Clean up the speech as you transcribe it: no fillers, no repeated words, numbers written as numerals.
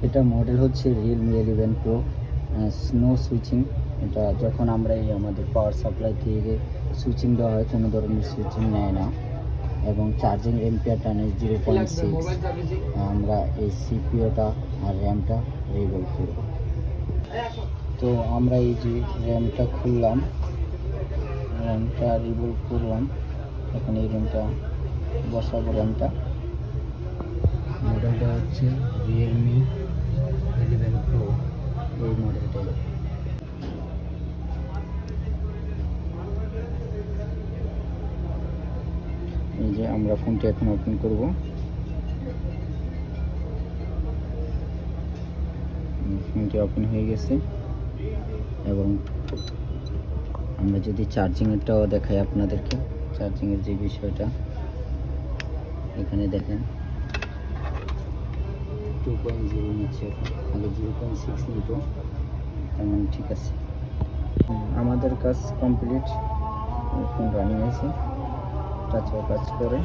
এটা মডেল হচ্ছে Realme 11 Pro snow switching. এটা যখন আমরা এই আমাদের পাওয়ার সাপ্লাই থেকে সুইচিং দেওয়া হয় কোনো ধরনের সুইচিং নেয় না, এবং চার্জিং এম্পিয়ার টানে 0.6। আমরা এই সিপিওটা আর র্যামটা রিভলভ করব। তো আমরা এই যে র্যামটা খুললাম, র্যামটা রিভলভ করলাম, এখন এই র্যামটা বসাবো। র্যামটা মডেলটা হচ্ছে Realme 11 Pro, এই মডেলটাই। এই যে আমরা ফোনটা এখন ওপেন করব। ফোনটি ওপেন হয়ে গেছে, এবং আমরা যদি চার্জিংয়েরটাও দেখাই আপনাদেরকে, চার্জিংয়ের যে বিষয়টা এখানে দেখেন 2.0 নিচ্ছে, আগে 0.6 নিত, তার মানে ঠিক আছে। আমাদের কাজ কমপ্লিট, ফোন রানিং আছে, টাচও কাজ করে।